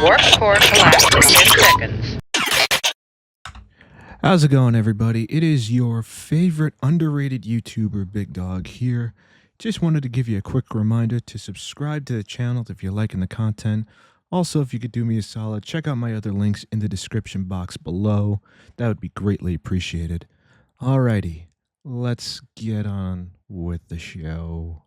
Warp core collapse in 10 seconds. How's it going, everybody? It is your favorite underrated YouTuber, Big Dog, here. Just wanted to give you a quick reminder to subscribe to the channel if you're liking the content. Also, if you could do me a solid, check out my other links in the description box below. That would be greatly appreciated. Alrighty, let's get on with the show.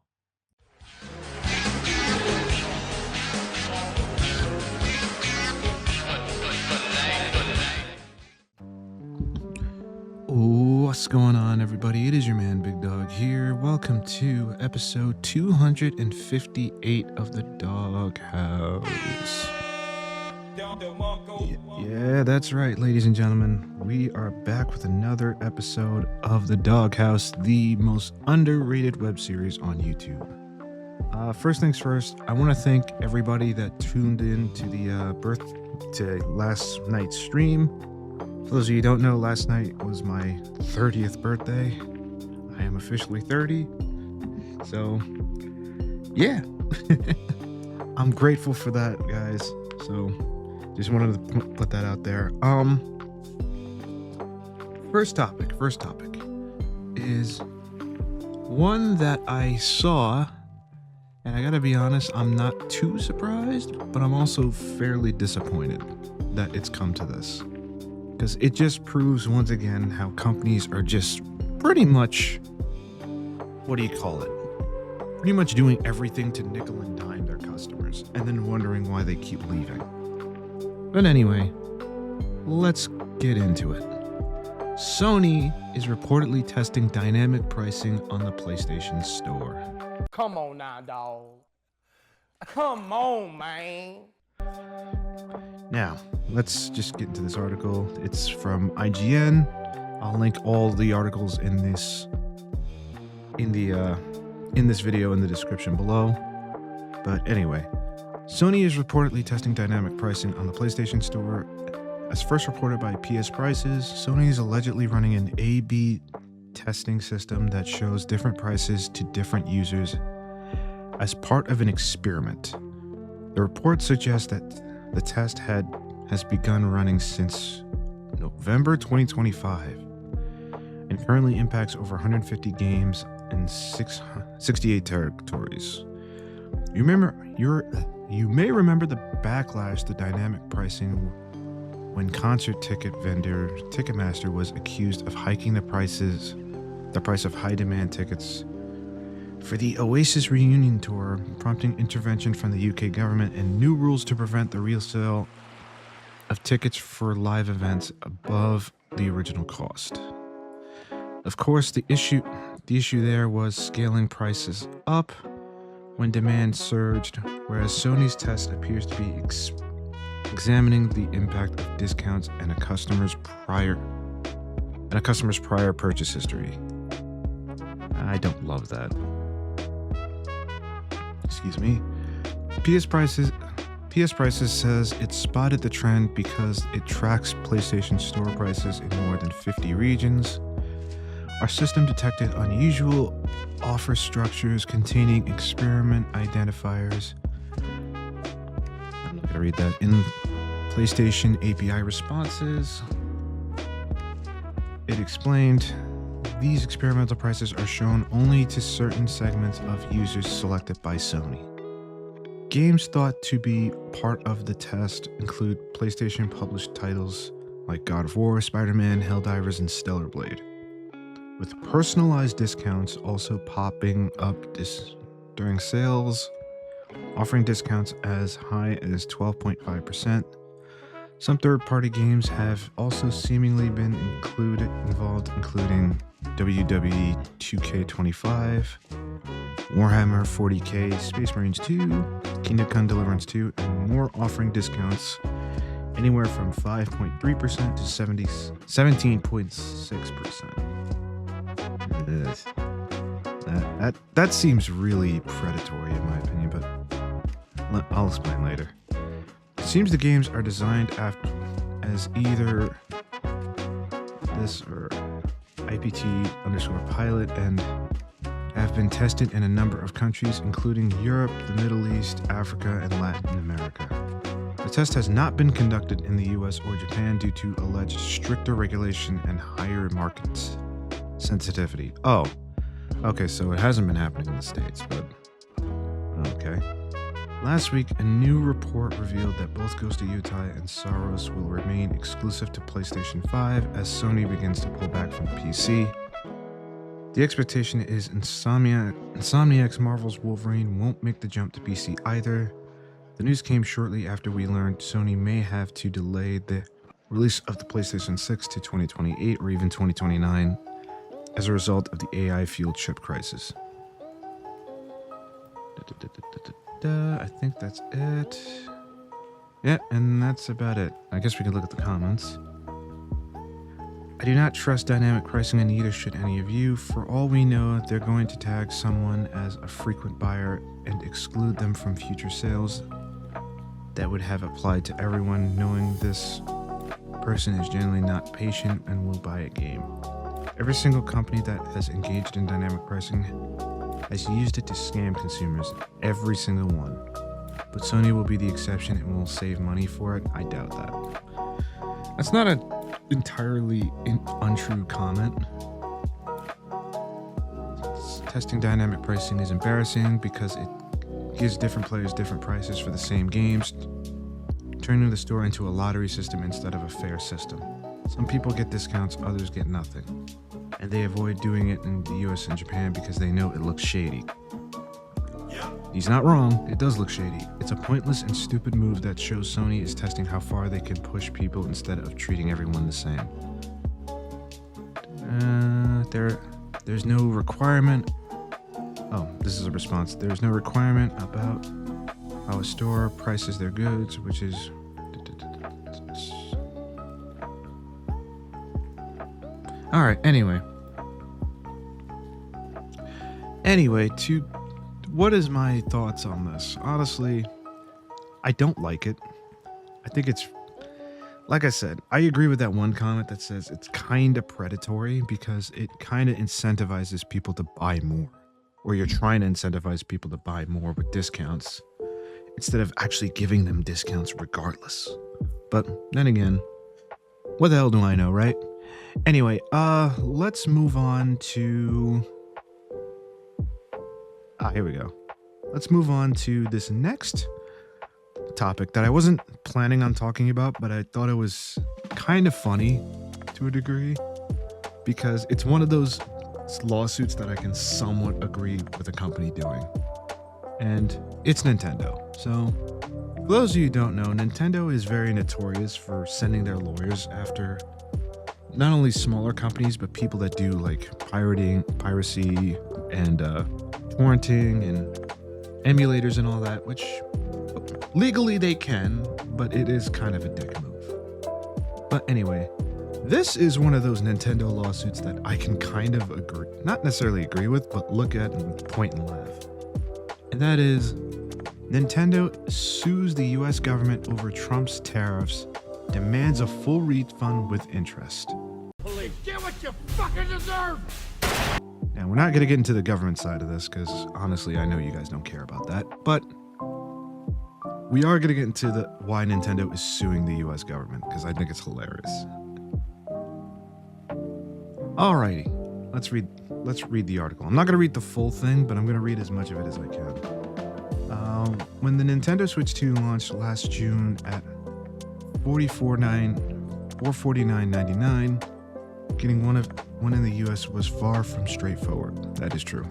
What's going on, everybody? It is your man Big Dog here. Welcome to episode 258 of the Doghouse. Yeah, that's right, ladies and gentlemen. We are back with another episode of the Doghouse, the most underrated web series on YouTube. First things first, I want to thank everybody that tuned in to the last night's stream. For those of you who don't know, last night was my 30th birthday. I am officially 30. So, yeah. I'm grateful for that, guys. So, just wanted to put that out there. First topic is one that I saw, and I gotta be honest, I'm not too surprised, but I'm also fairly disappointed that it's come to this. Because it just proves once again how companies are just pretty much, pretty much doing everything to nickel and dime their customers and then wondering why they keep leaving. But anyway, let's get into it. Sony is reportedly testing dynamic pricing on the PlayStation Store. Come on now, dog. Come on, man. Now, let's just get into this article. It's from IGN. I'll link all the articles in this video in the description below. But anyway, Sony is reportedly testing dynamic pricing on the PlayStation Store. As first reported by PS Prices, Sony is allegedly running an A/B testing system that shows different prices to different users as part of an experiment. The report suggests that the test has begun running since November 2025 and currently impacts over 150 games in 68 territories. You may remember the backlash to dynamic pricing when concert ticket vendor Ticketmaster was accused of hiking the price of high-demand tickets for the Oasis reunion tour, prompting intervention from the UK government and new rules to prevent the resale of tickets for live events above the original cost. Of course, the issue there was scaling prices up when demand surged, whereas Sony's test appears to be examining the impact of discounts and a customer's prior purchase history. I don't love that. Excuse me. PS Prices says it spotted the trend because it tracks PlayStation Store prices in more than 50 regions. Our system detected unusual offer structures containing experiment identifiers. I'm not going to read that. In PlayStation API responses, it explained these experimental prices are shown only to certain segments of users selected by Sony. Games thought to be part of the test include PlayStation published titles like God of War, Spider-Man, Helldivers, and Stellar Blade, with personalized discounts also popping up during sales, offering discounts as high as 12.5%. Some third-party games have also seemingly been involved, including WWE 2K25, Warhammer 40K, Space Marines 2, Kingdom Come Deliverance 2, and more, offering discounts anywhere from 5.3% to 17.6%. That seems really predatory in my opinion, but I'll explain later. It seems the games are designed as either this or IPT_pilot and have been tested in a number of countries, including Europe, the Middle East, Africa, and Latin America. The test has not been conducted in the US or Japan due to alleged stricter regulation and higher market sensitivity. Oh, okay, so it hasn't been happening in the States, but okay. Last week, a new report revealed that both Ghost of Utah and Saros will remain exclusive to PlayStation 5 as Sony begins to pull back from PC. The expectation is Insomniac's Marvel's Wolverine won't make the jump to PC either. The news came shortly after we learned Sony may have to delay the release of the PlayStation 6 to 2028 or even 2029 as a result of the AI-fueled chip crisis. I think that's it. Yeah, and that's about it. I guess we can look at the comments. I do not trust dynamic pricing, and neither should any of you. For all we know, they're going to tag someone as a frequent buyer and exclude them from future sales that would have applied to everyone, knowing this person is generally not patient and will buy a game. Every single company that has engaged in dynamic pricing has used it to scam consumers, every single one. But Sony will be the exception and will save money for it. I doubt that. That's not an entirely untrue comment. Testing dynamic pricing is embarrassing because it gives different players different prices for the same games, turning the store into a lottery system instead of a fair system. Some people get discounts, others get nothing. And they avoid doing it in the US and Japan because they know it looks shady. He's not wrong, it does look shady. It's a pointless and stupid move that shows Sony is testing how far they can push people instead of treating everyone the same. There's no requirement. Oh, this is a response. There's no requirement about how a store prices their goods, which is... Alright, anyway, what is my thoughts on this? Honestly, I don't like it. I think it's, like I said, I agree with that one comment that says it's kind of predatory because it kind of incentivizes people to buy more. Or you're trying to incentivize people to buy more with discounts instead of actually giving them discounts regardless. But then again, what the hell do I know, right? Anyway, let's move on to... here we go. Let's move on to this next topic that I wasn't planning on talking about, but I thought it was kind of funny to a degree because it's one of those lawsuits that I can somewhat agree with a company doing. And it's Nintendo. So, for those of you who don't know, Nintendo is very notorious for sending their lawyers after not only smaller companies, but people that do like piracy, and torrenting and emulators and all that, which legally they can, but it is kind of a dick move. But anyway, this is one of those Nintendo lawsuits that I can kind of agree, not necessarily agree with, but look at and point and laugh. And that is, Nintendo sues the US government over Trump's tariffs, demands a full refund with interest. Police, get what you fucking deserve! Now, we're not going to get into the government side of this because honestly, I know you guys don't care about that, but we are going to get into the why Nintendo is suing the US government because I think it's hilarious. Alrighty, let's read the article. I'm not going to read the full thing, but I'm going to read as much of it as I can. When the Nintendo Switch 2 launched last June at $449.99, getting one in the US was far from straightforward. That is true.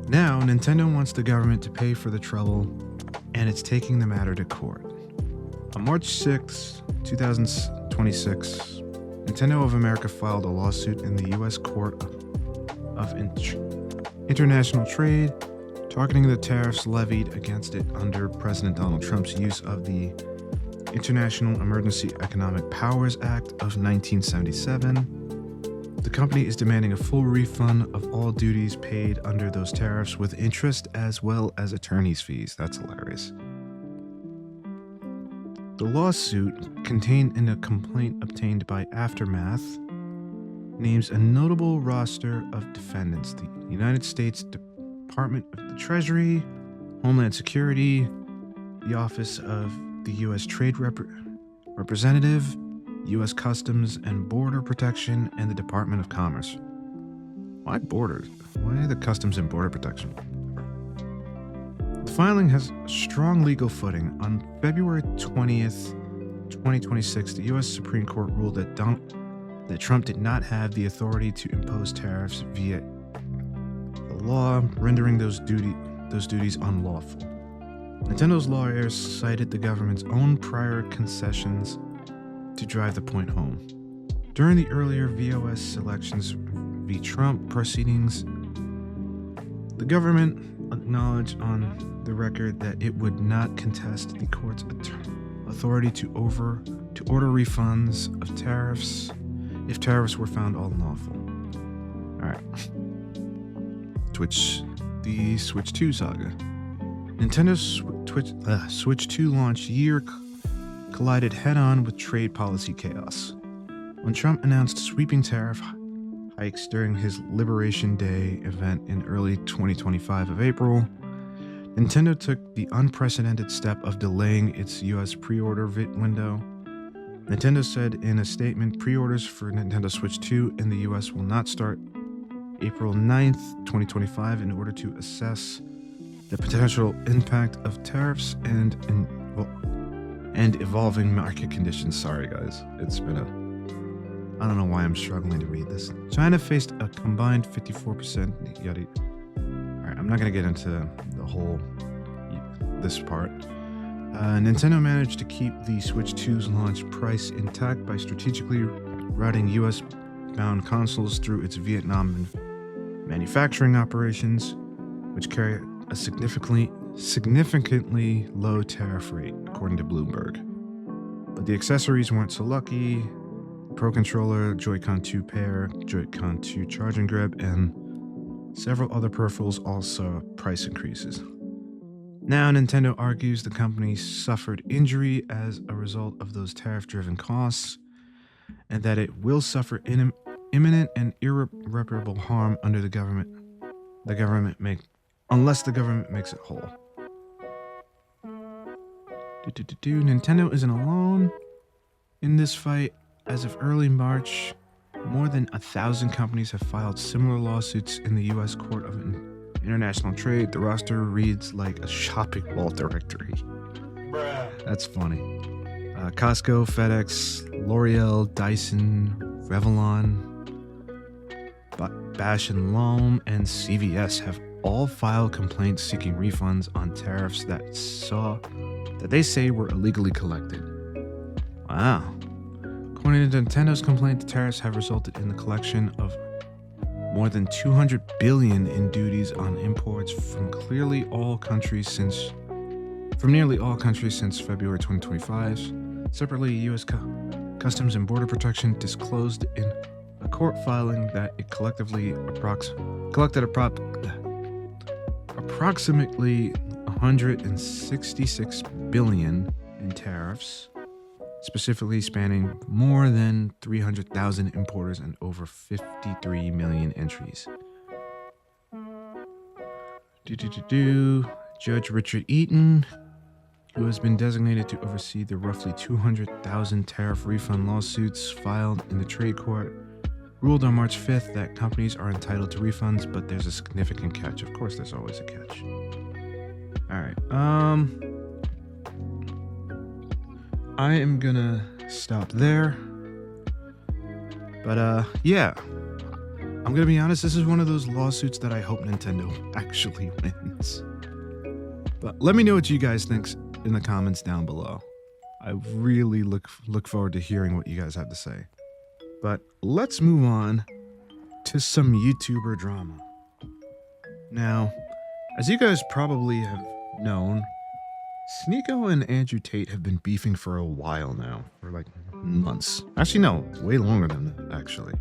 Now, Nintendo wants the government to pay for the trouble, and it's taking the matter to court. On March 6, 2026, Nintendo of America filed a lawsuit in the US Court of International Trade, targeting the tariffs levied against it under President Donald Trump's use of the International Emergency Economic Powers Act of 1977. The company is demanding a full refund of all duties paid under those tariffs with interest as well as attorney's fees. That's hilarious. The lawsuit, contained in a complaint obtained by Aftermath, names a notable roster of defendants: the United States Department of the Treasury, Homeland Security, the Office of the U.S. Trade Representative, U.S. Customs and Border Protection, and the Department of Commerce. Why borders? Why the Customs and Border Protection? The filing has strong legal footing. On February 20th, 2026, the U.S. Supreme Court ruled that Trump did not have the authority to impose tariffs via the law, rendering those duties unlawful. Nintendo's lawyers cited the government's own prior concessions to drive the point home. During the earlier VOS elections v. Trump proceedings, the government acknowledged on the record that it would not contest the court's authority to order refunds of tariffs if tariffs were found unlawful. Alright. The Switch 2 saga. Nintendo's Switch 2 launch year collided head-on with trade policy chaos. When Trump announced sweeping tariff hikes during his Liberation Day event in early 2025 of April, Nintendo took the unprecedented step of delaying its US pre-order window. Nintendo said in a statement, pre-orders for Nintendo Switch 2 in the US will not start April 9th, 2025 in order to assess the potential impact of tariffs and evolving market conditions. Sorry guys, it's been I don't know why I'm struggling to read this. China faced a combined 54% yada. Alright, I'm not gonna get into the whole this part. Nintendo managed to keep the Switch 2's launch price intact by strategically routing US-bound consoles through its Vietnam manufacturing operations, which carry a significantly low tariff rate, according to Bloomberg. But the accessories weren't so lucky. Pro Controller, Joy-Con 2 pair, Joy-Con 2 charging grip, and several other peripherals all saw price increases. Now, Nintendo argues the company suffered injury as a result of those tariff-driven costs, and that it will suffer imminent and irreparable harm unless the government makes it whole. Nintendo isn't alone in this fight. As of early March, more than 1,000 companies have filed similar lawsuits in the U.S. Court of International Trade. The roster reads like a shopping mall directory. That's funny. Costco, FedEx, L'Oreal, Dyson, Revlon, Bash & Loam, and CVS have all filed complaints seeking refunds on tariffs that they say were illegally collected. Wow. According to Nintendo's complaint, the tariffs have resulted in the collection of more than $200 billion in duties on imports from nearly all countries since February 2025. Separately, U.S. Customs and Border Protection disclosed in a court filing that it collected approximately $166 billion in tariffs, specifically spanning more than 300,000 importers and over 53 million entries. Judge Richard Eaton, who has been designated to oversee the roughly 200,000 tariff refund lawsuits filed in the trade court, ruled on March 5th that companies are entitled to refunds, but there's a significant catch. Of course, there's always a catch. Alright, I am gonna stop there. But, yeah. I'm gonna be honest, this is one of those lawsuits that I hope Nintendo actually wins. But let me know what you guys think in the comments down below. I really look forward to hearing what you guys have to say. But let's move on to some YouTuber drama. Now, as you guys probably have known, Sneako and Andrew Tate have been beefing for a while now, for like months. Actually, no, way longer than that, actually.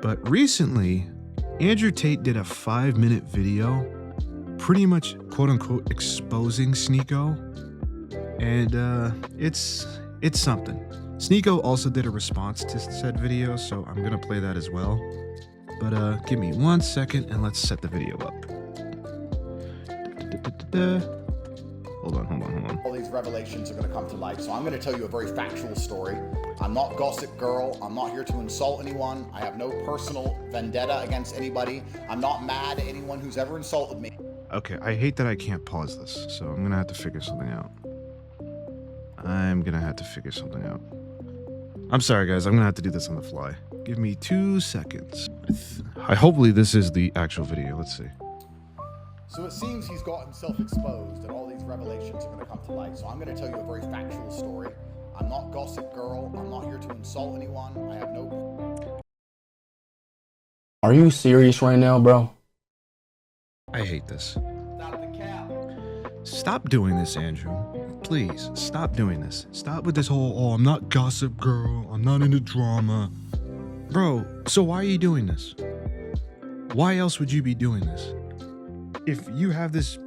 But recently, Andrew Tate did a 5-minute video, pretty much quote-unquote exposing Sneako, and it's something. Sneako also did a response to said video, so I'm gonna play that as well. But give me 1 second and let's set the video up. Hold on. All these revelations are going to come to light, so I'm going to tell you a very factual story. I'm not Gossip Girl. I'm not here to insult anyone. I have no personal vendetta against anybody. I'm not mad at anyone who's ever insulted me. Okay, I hate that I can't pause this, so I'm gonna have to figure something out. I'm sorry, guys. I'm gonna have to do this on the fly. Give me 2 seconds. Hopefully this is the actual video. Let's see. So it seems he's got himself exposed and all these revelations are going to come to light. So I'm going to tell you a very factual story. I'm not Gossip Girl. I'm not here to insult anyone. I have no... Are you serious right now, bro? I hate this. Stop the cap. Stop doing this, Andrew. Please, stop doing this. Stop with this whole, oh, I'm not Gossip Girl. I'm not into drama. Bro, so why are you doing this? Why else would you be doing this? If you have this,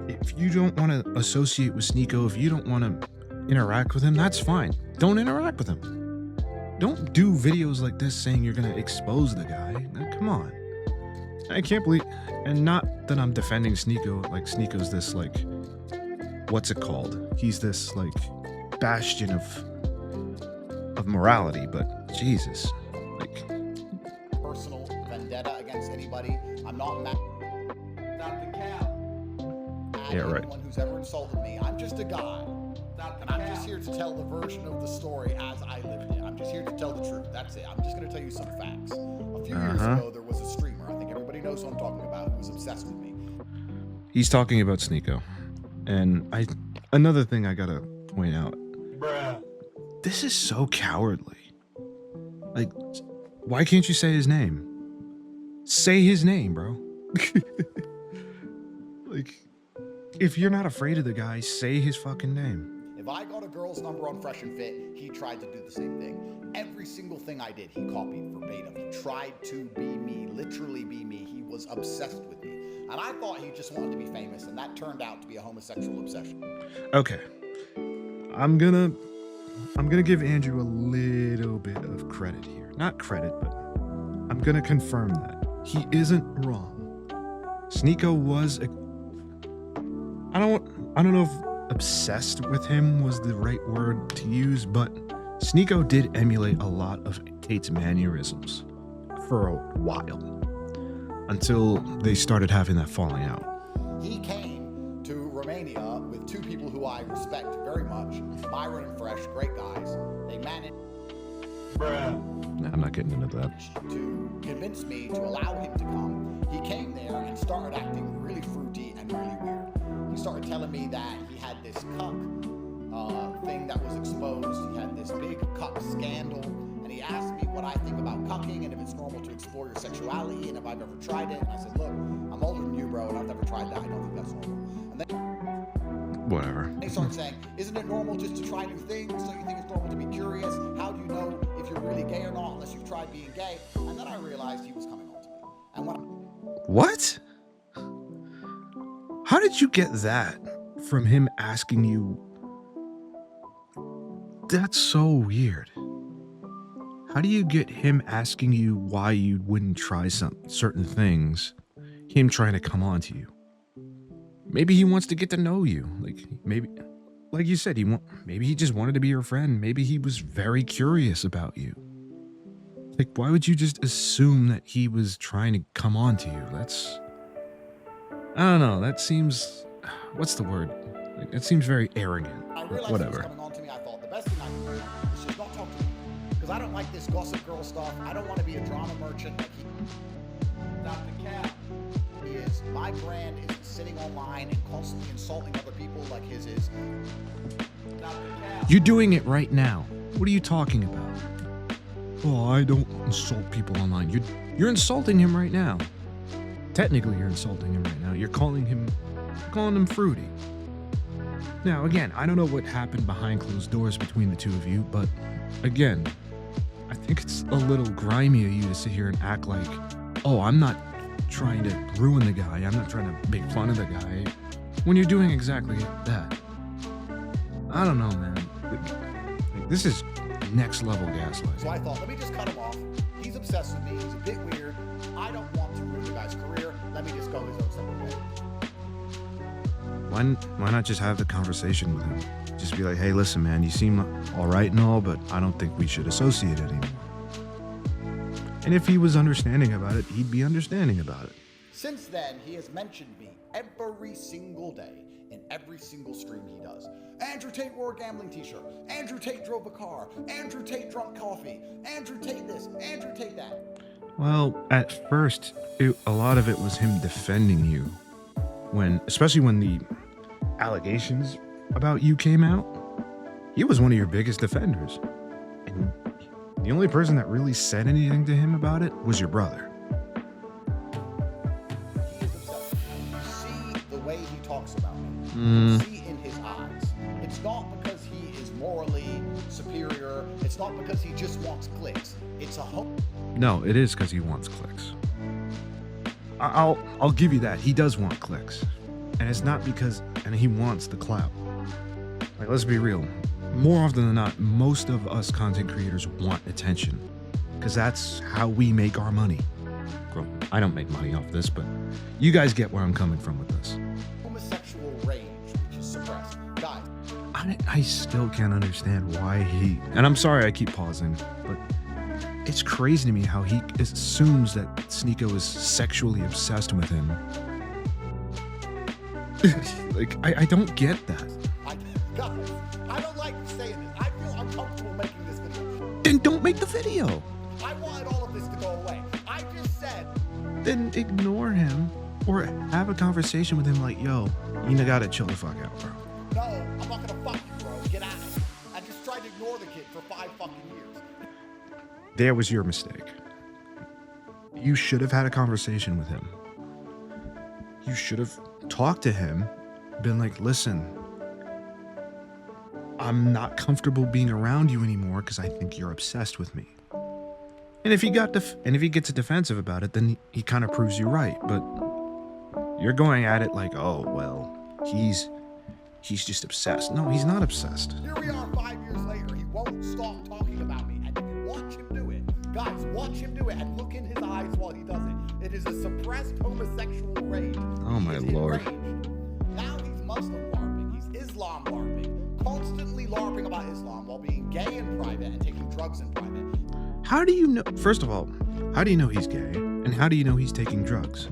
if you don't want to associate with Sneako, if you don't want to interact with him, that's fine. Don't interact with him. Don't do videos like this saying you're going to expose the guy. Now, come on. I can't believe, and not that I'm defending Sneako, like Sneako's this, like, what's it called? He's this, like, bastion of morality, but Jesus, like. Personal vendetta against anybody. I'm not mad. Yeah, right. Anyone who's ever insulted me. I'm just a guy. And I'm just here to tell the version of the story as I lived it. I'm just here to tell the truth. That's it. I'm just going to tell you some facts. A few years ago, there was a streamer. I think everybody knows who I'm talking about, who was obsessed with me. He's talking about Sneako. And another thing I gotta point out. Bruh. This is so cowardly. Like, why can't you say his name? Say his name, bro. Like, if you're not afraid of the guy, say his fucking name. If I got a girl's number on Fresh and Fit, he tried to do the same thing. Every single thing I did, he copied verbatim. He tried to be me, literally be me. He was obsessed with me. And I thought he just wanted to be famous, and that turned out to be a homosexual obsession. Okay. I'm gonna give Andrew a little bit of credit here. Not credit, but I'm gonna confirm that. He isn't wrong. Sneako was I don't know if obsessed with him was the right word to use, but Sneako did emulate a lot of Tate's mannerisms for a while until they started having that falling out. He came to Romania with two people who I respect very much, Byron and Fresh, great guys. They managed Nah, I'm not getting into that. to convince me to allow him to come. He came there and started acting really fruity and really weird. He started telling me that he had this cuck thing that was exposed. He had this big cuck scandal, and he asked me what I think about cucking and if it's normal to explore your sexuality and if I've ever tried it. And I said, look, I'm older than you, bro, and I've never tried that. I don't think that's normal. And then Whatever. they started saying, isn't it normal just to try new things? Don't you think it's normal to be curious? How do you know if you're really gay or not unless you've tried being gay? And then I realized he was coming on to me. And when What? How did you get that from him asking you? That's so weird. How do you get him asking you why you wouldn't try certain things? Him trying to come on to you. Maybe he wants to get to know you. Like, maybe, like you said, maybe he just wanted to be your friend. Maybe he was very curious about you. Like, why would you just assume that he was trying to come on to you? I don't know. That seems, what's the word? Like, that seems very arrogant. I realized Whatever. he was coming on to me, I thought the best thing I can do is just not talk to him. Because I don't like this Gossip Girl stuff. I don't want to be a drama merchant like he. Stop the cap. He is. My brand is sitting online and constantly insulting other people like his is. Stop the cap. You're doing it right now. What are you talking about? Oh, I don't insult people online. You're insulting him right now. Technically, you're insulting him right now. You're calling him fruity. Now, again, I don't know what happened behind closed doors between the two of you, but again, I think it's a little grimy of you to sit here and act like, oh, I'm not trying to ruin the guy. I'm not trying to make fun of the guy. When you're doing exactly that. I don't know, man. Like, this is next level gaslighting. So I thought, let me just cut him off. He's obsessed with me. He's a bit weird. I don't want to ruin the guy's career. Let me just go his own separate way. Why not just have the conversation with him? Just be like, hey, listen, man, you seem all right and all, but I don't think we should associate anymore. And if he was understanding about it, he'd be understanding about it. Since then, he has mentioned me every single day in every single stream he does. Andrew Tate wore a gambling t-shirt. Andrew Tate drove a car. Andrew Tate drunk coffee. Andrew Tate this. Andrew Tate that. Well, at first, a lot of it was him defending you. Especially when the allegations about you came out, he was one of your biggest defenders. And the only person that really said anything to him about it was your brother. He is obsessed. You see the way he talks about me. You see in his eyes. It's not because he is morally superior. It's not because he just wants clicks. It's a hope. No, it is because he wants clicks. I'll give you that. He does want clicks. And it's not because he wants the clout. Like, let's be real. More often than not, most of us content creators want attention. Because that's how we make our money. Well, I don't make money off this, but you guys get where I'm coming from with this. Homosexual rage, which is suppressed. Guys. I still can't understand why he... And I'm sorry I keep pausing, but it's crazy to me how he assumes that Sneako is sexually obsessed with him. Like, I don't get that. Guys, I don't like saying this. I feel uncomfortable making this video. Then don't make the video. I wanted all of this to go away. I just said... Then ignore him or have a conversation with him like, yo, you gotta chill the fuck out, bro. No, I'm not gonna fuck you, bro. Get out of here. I just tried to ignore the kid for 5 fucking years. There was your mistake. You should have had a conversation with him. You should have talked to him, been like, listen, I'm not comfortable being around you anymore because I think you're obsessed with me. And if he gets defensive about it, then he kind of proves you right. But you're going at it like, oh, well, he's just obsessed. No, he's not obsessed. Here we are 5 years later. He won't stop talking about me. And if you watch him do it, guys, watch him do it and look in his eyes while he does it. It is a suppressed homosexual rage. Oh, my Lord. Enraged. Now he's Muslim LARPing. He's Islam LARPing. Constantly LARPing about Islam while being gay in private and taking drugs in private. How do you know? First of all, how do you know he's gay? And how do you know he's taking drugs?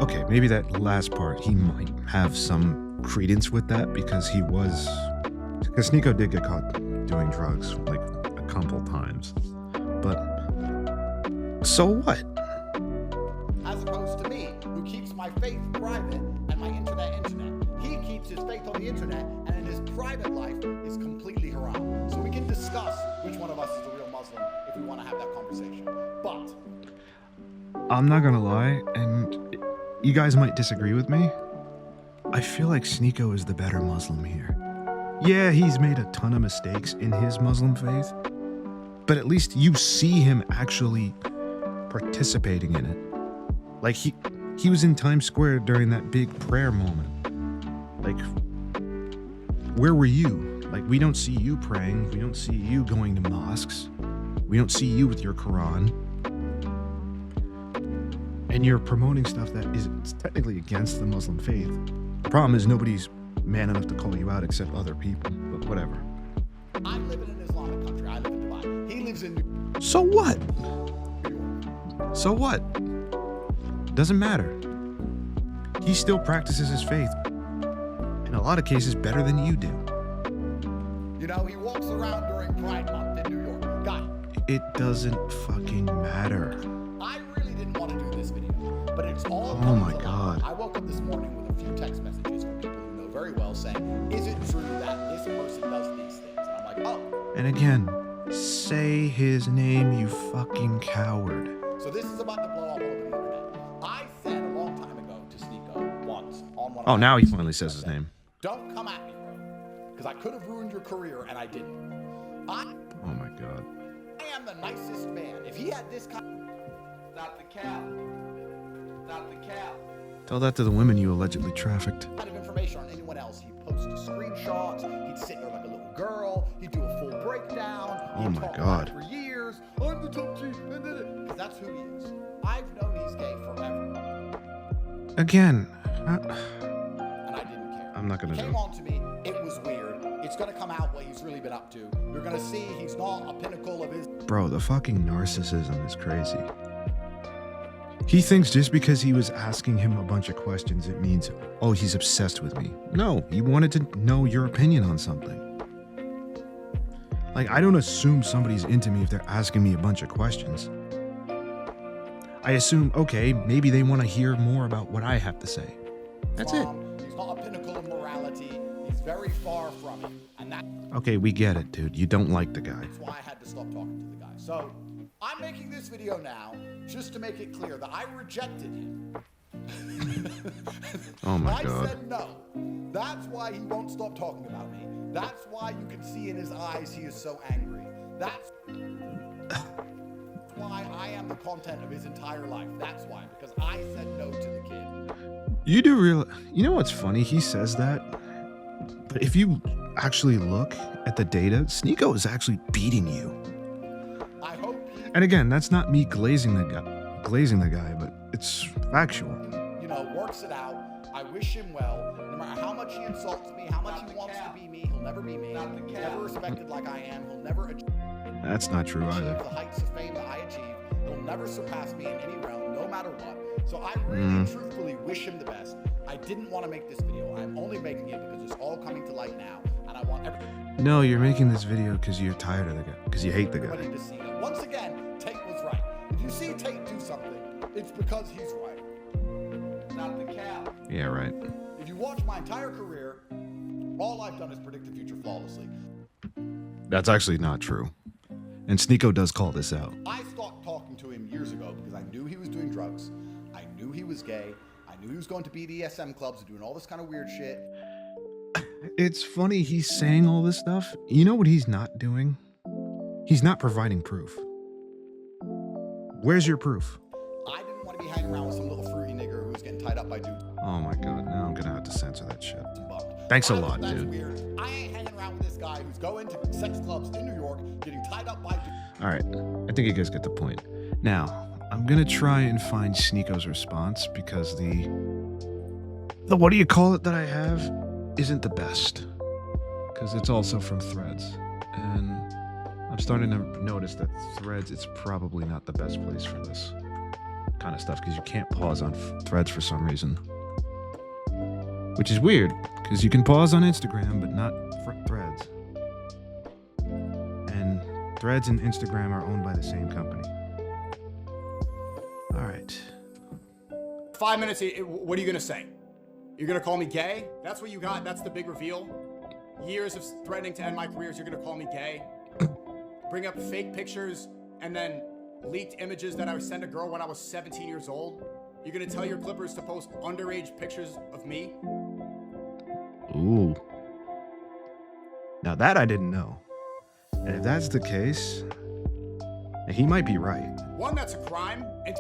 Okay, maybe that last part, he might have some credence with that because Sneako did get caught doing drugs like a couple times. But so what? As opposed to me, who keeps my faith private and my internet. He keeps his faith on the internet and in his private life is completely haram. So we can discuss which one of us is the real Muslim if we want to have that conversation. But I'm not gonna lie, and you guys might disagree with me. I feel like Sneako is the better Muslim here. Yeah, he's made a ton of mistakes in his Muslim faith, but at least you see him actually participating in it. Like he was in Times Square during that big prayer moment. Like, where were you? Like, we don't see you praying. We don't see you going to mosques. We don't see you with your Quran. And you're promoting stuff that is technically against the Muslim faith. The problem is nobody's man enough to call you out except other people, but whatever. I'm living in an Islamic country. I live in Dubai. He lives in So what? So what? Doesn't matter. He still practices his faith. In a lot of cases, better than you do. You know, he walks around during Pride Month in New York. Guy. It doesn't fucking matter. I really didn't want to do this video, but it's all Oh coming my to light. God. I woke up this morning with a few text messages from people who know very well saying, is it true that this person does these things? And I'm like, oh. And again, say his name, you fucking coward. So this is about to blow up all over the internet. I said a long time ago to Sneako once on one of Oh, my now he videos, finally says I his said, name. Don't come at me, bro, because I could have ruined your career and I didn't. I Oh my God. am the nicest man. If he had this kind... Stop the cow. Stop the cow. Tell that to the women you allegedly trafficked. of information on anyone else. He'd post screenshots, he'd sit there like a little girl, he'd do a full breakdown, Oh he'd my talk God. about it for years. I'm the top chief, and then it. 'Cause that's who he is. I've known he's gay forever. Again, I'm not gonna He do came it. on to me. It was weird. It's gonna come out what he's really been up to. You're gonna see he's not a pinnacle of his. Bro, the fucking narcissism is crazy. He thinks just because he was asking him a bunch of questions, it means, oh, he's obsessed with me. No, he wanted to know your opinion on something. Like, I don't assume somebody's into me if they're asking me a bunch of questions. I assume, okay, maybe they want to hear more about what I have to say. That's it. He's not a pinnacle of morality. He's very far from it. And Okay, we get it, dude. You don't like the guy. that's why I had to stop talking to the guy. So I'm making this video now just to make it clear that I rejected him. Oh my I God. said no. That's why he won't stop talking about me. That's why you can see in his eyes he is so angry. That's why I am the content of his entire life. That's why, because I said no to the kid. You do real. You know what's funny? He says that, but if you actually look at the data, Sneako is actually beating you. I hope he, And again, that's not me glazing the guy, but it's factual. works it out. I wish him well. No matter how much he insults me, how much he wants to be me, he'll never be me. He'll never respected like I am. He'll never achieve That's not true either. the heights of fame that I achieve. He'll never surpass me in any realm, no matter what. So I really, truthfully wish him the best. I didn't want to make this video. I'm only making it because it's all coming to light now, and I want No, you're making this video because you're tired of the guy, because you hate the everybody guy. to see that. Once again, Tate was right. If you see Tate do something, it's because he's right. Not the cap. Yeah, right. If you watch my entire career, all I've done is predict the future flawlessly. That's actually not true. And Sneako does call this out. I stopped talking to him years ago because I knew he was doing drugs. I knew he was gay. I knew he was going to BDSM clubs and doing all this kind of weird shit. It's funny he's saying all this stuff. You know what he's not doing? He's not providing proof. Where's your proof? I didn't want to be hanging around with some little fruity nigger who was getting tied up by dudes Oh my God, now I'm gonna have to censor that shit. and bummed. Thanks a I lot, think that's dude. weird. I ain't hanging around with this guy who's going to sex clubs in New York, getting tied up by dudes. All right, I think you guys get the point. Now, I'm gonna try and find Sneako's response because the what do you call it that I have isn't the best, because it's also from Threads, and I'm starting to notice that Threads it's probably not the best place for this kind of stuff because you can't pause on Threads for some reason, which is weird because you can pause on Instagram but not for Threads. And Threads and Instagram are owned by the same company. All right. 5 minutes, what are you gonna say? You're gonna call me gay? That's what you got? That's the big reveal? Years of threatening to end my careers, you're gonna call me gay? Bring up fake pictures and then leaked images that I would send a girl when I was 17 years old? You're gonna tell your clippers to post underage pictures of me? Ooh. Now that I didn't know. And if that's the case, he might be right. One, that's a crime, and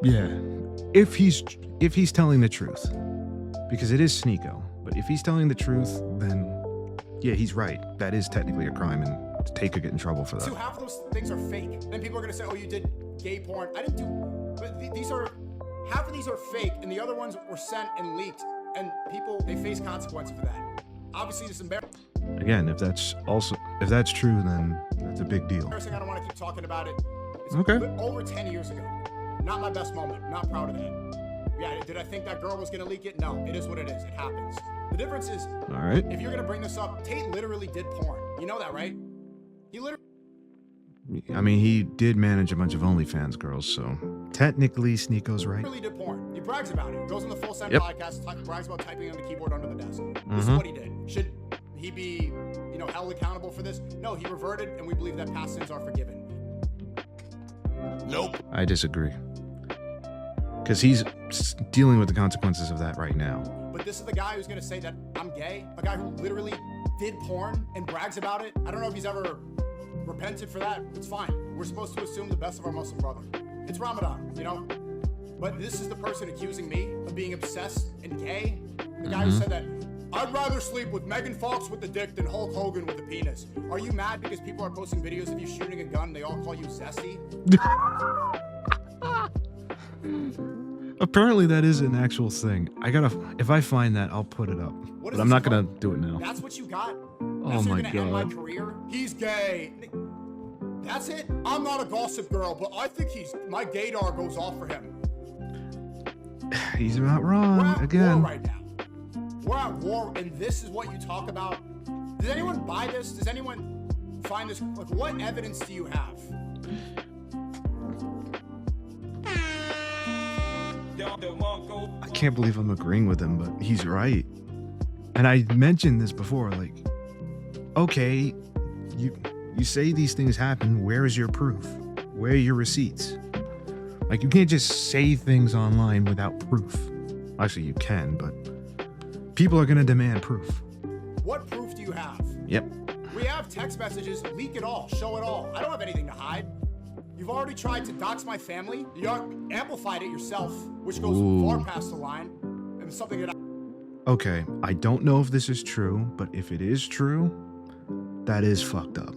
Yeah. If he's telling the truth. Because it is Sneako. But if he's telling the truth, then yeah, he's right. That is technically a crime and Tate could get in trouble for two, that. half of those things are fake. Then people are gonna say, oh, you did gay porn. I didn't do, but these are, half of these are fake, and the other ones were sent and leaked, and people, they face consequences for that. Obviously, this is embarrassing. Again, if that's true, then that's a big deal. I don't want to keep talking about it. It's Okay. over 10 years ago. Not my best moment. Not proud of that. Yeah, did I think that girl was gonna leak it? No, it is what it is. It happens. The difference is, All right. if you're gonna bring this up, Tate literally did porn. You know that, right? He literally I mean, he did manage a bunch of OnlyFans girls, so technically Sneako's right. did porn. He brags about it. Goes on the Full Send Yep. podcast, brags about typing on the keyboard under the desk. This is what he did. Should he be, held accountable for this? No, he reverted, and we believe that past sins are forgiven. Nope. I disagree. Because he's dealing with the consequences of that right now. But this is the guy who's gonna say that I'm gay, a guy who literally did porn and brags about it. I don't know if he's ever repented for that. It's fine. We're supposed to assume the best of our Muslim brother. It's Ramadan, But this is the person accusing me of being obsessed and gay. The guy who said that, I'd rather sleep with Megan Fox with the dick than Hulk Hogan with the penis. Are you mad because people are posting videos of you shooting a gun and they all call you zesty? Apparently that is an actual thing. If I find that, I'll put it up. What But is I'm this not gonna about? do it now. That's what you got? Oh That's my gonna end my God. career? He's gay. That's it? I'm not a gossip girl, but I think my gaydar goes off for him. He's not We're wrong at again. war right now. We're at war, and this is what you talk about. Does anyone buy this? Does anyone find this? Like, what evidence do you have? I can't believe I'm agreeing with him, but he's right. And I mentioned this before, like, okay, you say these things happen, where is your proof? Where are your receipts? Like, you can't just say things online without proof. Actually, you can, but people are gonna demand proof. What proof do you have? Yep. We have text messages, leak it all, show it all. I don't have anything to hide. You've already tried to dox my family. You amplified it yourself, which goes far past the line. And something that Okay, I don't know if this is true, but if it is true, that is fucked up.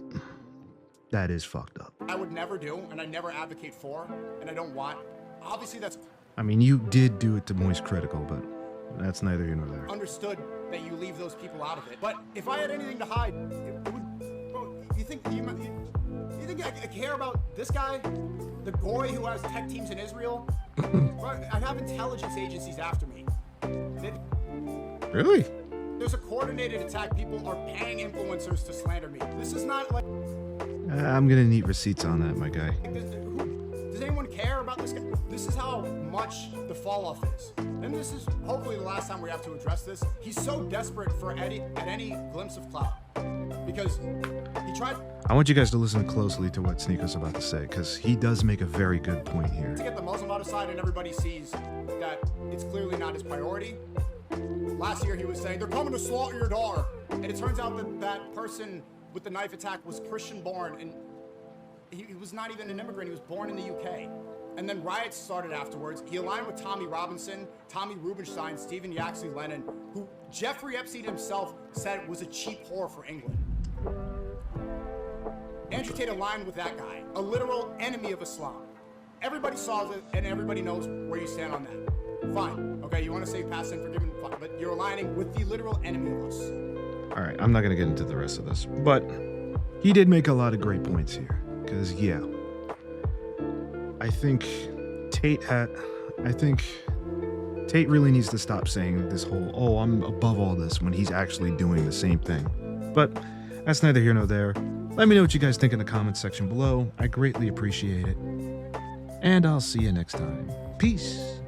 That is fucked up. I would never do, and I never advocate for, and I don't want. Obviously, that's I mean, you did do it to Moist Critical, but that's neither here nor there. understood that you leave those people out of it. But if I had anything to hide, it would. Bro, you think I care about this guy, the goy who has tech teams in Israel? Bro, I have intelligence agencies after me. Really? There's a coordinated attack. People are paying influencers to slander me. This is not like. I'm gonna need receipts on that, my guy. Does anyone care about this guy? This is how much the fall off is. And this is hopefully the last time we have to address this. He's so desperate for any glimpse of clout. Because he tried I want you guys to listen closely to what Sneako's about to say, because he does make a very good point here. to get the Muslim out of sight, and everybody sees that it's clearly not his priority. Last year he was saying, they're coming to slaughter your daughter. And it turns out that that person with the knife attack was Christian born, and he was not even an immigrant. He was born in the UK. And then riots started afterwards. He aligned with Tommy Robinson, Tommy Rubenstein, Stephen Yaxley Lennon, who Jeffrey Epstein himself said was a cheap whore for England. Andrew Tate aligned with that guy, a literal enemy of Islam. Everybody saw it, and everybody knows where you stand on that. Fine, okay, you want to say past and forgiven, fine, but you're aligning with the literal enemy of us. All right, I'm not gonna get into the rest of this, but he did make a lot of great points here. Because yeah, I think Tate really needs to stop saying this whole, oh, I'm above all this, when he's actually doing the same thing. But that's neither here nor there. Let me know what you guys think in the comments section below. I greatly appreciate it. And I'll see you next time. Peace.